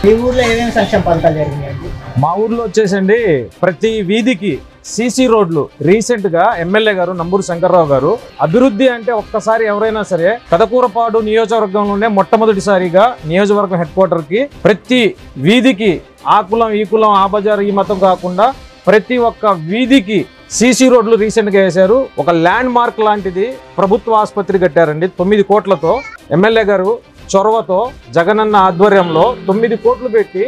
ఈ ఊర్లో ఏమేమి సంక్షేమ పథకాలు జరిగినాయండి? మా ఊర్లో వచ్చేసండి ప్రతి వీధికి సీసీ రోడ్లు రీసెంట్ గా ఎమ్మెల్యే గారు నంబూరు శంకర్రావు గారు అభివృద్ధి అంటే ఒక్కసారి ఎవరైనా సరే పెదకూరపాడు నియోజకవర్గంలోనే మొట్టమొదటిసారిగా నియోజకవర్గం హెడ్ క్వార్టర్ కి ప్రతి వీధికి ఆ కులం ఈ కులం ఆ బజారు ఈ మతం కాకుండా ప్రతి ఒక్క వీధికి సీసీ రోడ్లు రీసెంట్ గా వేశారు. ఒక ల్యాండ్ మార్క్ లాంటిది ప్రభుత్వ ఆసుపత్రి కట్టారండి 9 కోట్లతో. ఎమ్మెల్యే గారు చొరవతో జగనన్న ఆధ్వర్యంలో 9 కోట్లు పెట్టి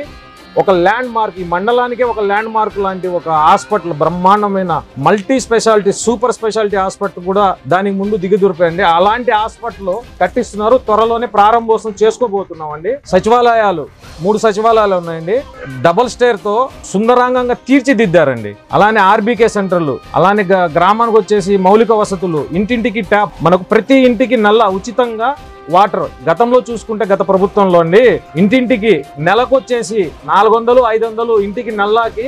ఒక ల్యాండ్ మార్క్, ఈ మండలానికే ఒక ల్యాండ్ మార్క్ లాంటి ఒక హాస్పిటల్, బ్రహ్మాండమైన multi speciality super speciality hospital కూడా దానికి ముందు దిగుదూరిపోయండి. అలాంటి హాస్పిటల్ కట్టిస్తున్నారు. త్వరలోనే ప్రారంభోత్సవం చేసుకోబోతున్నాం అండి. సచివాలయాలు 3 సచివాలయాలు ఉన్నాయండి. డబుల్ స్టేర్ తో సుందరాంగంగా తీర్చిదిద్దారండి. అలానే ఆర్బీకే సెంటర్లు, అలానే గ్రామానికి వచ్చేసి మౌలిక వసతులు, ఇంటింటికి ట్యాప్, మనకు ప్రతి ఇంటికి నల్ల ఉచితంగా వాటర్. గతంలో చూసుకుంటే గత ప్రభుత్వంలో అండి ఇంటింటికి నెలకొచ్చేసి 400, 500 ఇంటికి నల్లాకి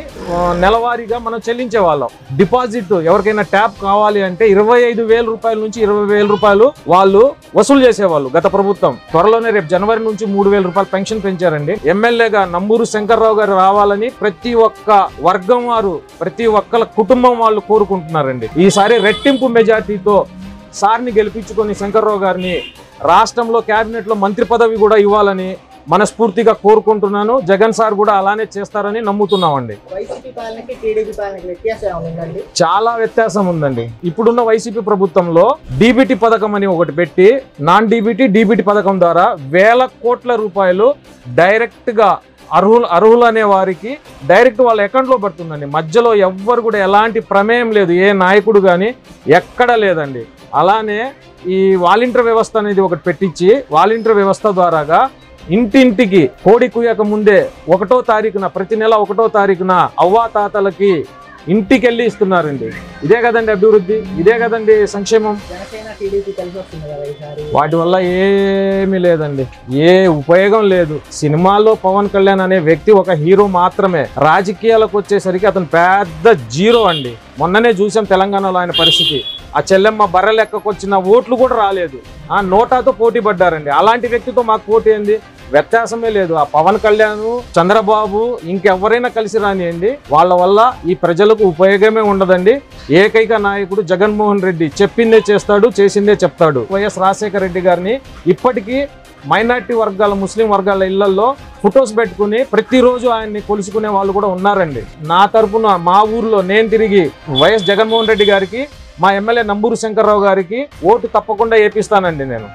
నెలవారీగా మనం చెల్లించే వాళ్ళం. డిపాజిట్ ఎవరికైనా ట్యాప్ కావాలి అంటే 25,000 రూపాయల నుంచి 20,000 రూపాయలు వాళ్ళు వసూలు చేసేవాళ్ళు గత ప్రభుత్వం. త్వరలోనే రేపు జనవరి నుంచి 3,000 రూపాయలు పెన్షన్ పెంచారండి. ఎమ్మెల్యేగా నంబూరు శంకర్రావు గారు రావాలని ప్రతి ఒక్క వర్గం వారు, ప్రతి ఒక్కల కుటుంబం వాళ్ళు కోరుకుంటున్నారండి. ఈసారి రెట్టింపు మెజార్టీతో సార్ని గెలిపించుకొని శంకర్రావు గారిని రాష్ట్రంలో కేబినెట్ లో మంత్రి పదవి కూడా ఇవ్వాలని మనస్ఫూర్తిగా కోరుకుంటున్నాను. జగన్ సార్ కూడా అలానే చేస్తారని నమ్ముతున్నామండి. చాలా వ్యత్యాసం ఉందండి. ఇప్పుడున్న వైసీపీ ప్రభుత్వంలో డీబీటీ పథకం అని ఒకటి పెట్టి నాన్ డీబీటీ పథకం ద్వారా 1000 కోట్ల రూపాయలు డైరెక్ట్ గా అర్హులు అనే వారికి డైరెక్ట్ వాళ్ళ అకౌంట్లో పడుతుందండి. మధ్యలో ఎవ్వరు కూడా ఎలాంటి ప్రమేయం లేదు, ఏ నాయకుడు కానీ ఎక్కడ లేదండి. అలానే ఈ వాలంటీర్ వ్యవస్థ అనేది ఒకటి పెట్టించి వాలంటీర్ వ్యవస్థ ద్వారాగా ఇంటింటికి కోడి కుయ్యక ముందే 1వ తారీఖున, ప్రతి నెల 1వ తారీఖున అవ్వా తాతలకి ఇంటికెళ్ళి ఇస్తున్నారండి. ఇదే కదండి అభివృద్ధి, ఇదే కదండి సంక్షేమం. వాటి వల్ల ఏమీ లేదండి, ఏ ఉపయోగం లేదు. సినిమాల్లో పవన్ కళ్యాణ్ అనే వ్యక్తి ఒక హీరో మాత్రమే. రాజకీయాలకు వచ్చేసరికి అతను పెద్ద జీరో అండి. మొన్ననే చూసాం తెలంగాణలో ఆయన పరిస్థితి. ఆ చెల్లెమ్మ బర్రె లెక్కకొచ్చిన ఓట్లు కూడా రాలేదు. ఆ నోటాతో పోటీ పడ్డారండి. అలాంటి వ్యక్తితో మాకు పోటీ ఏంది? వ్యత్యాసమే లేదు. ఆ పవన్ కళ్యాణ్, చంద్రబాబు ఇంకెవరైనా కలిసి రానియండి, వాళ్ళ వల్ల ఈ ప్రజలకు ఉపయోగమే ఉండదండి. ఏకైక నాయకుడు జగన్మోహన్ రెడ్డి చెప్పిందే చేస్తాడు, చేసిందే చెప్తాడు. వైఎస్ రాజశేఖర రెడ్డి గారిని ఇప్పటికీ మైనార్టీ వర్గాల, ముస్లిం వర్గాల ఇళ్లలో ఫొటోస్ పెట్టుకుని ప్రతిరోజు ఆయన్ని కొలుసుకునే వాళ్ళు కూడా ఉన్నారండి. నా తరపున మా ఊర్లో నేను తిరిగి వైఎస్ జగన్మోహన్ రెడ్డి గారికి, మా ఎమ్మెల్యే నంబూరు శంకర్రావు గారికి ఓటు తప్పకుండా వేపిస్తానండి నేను.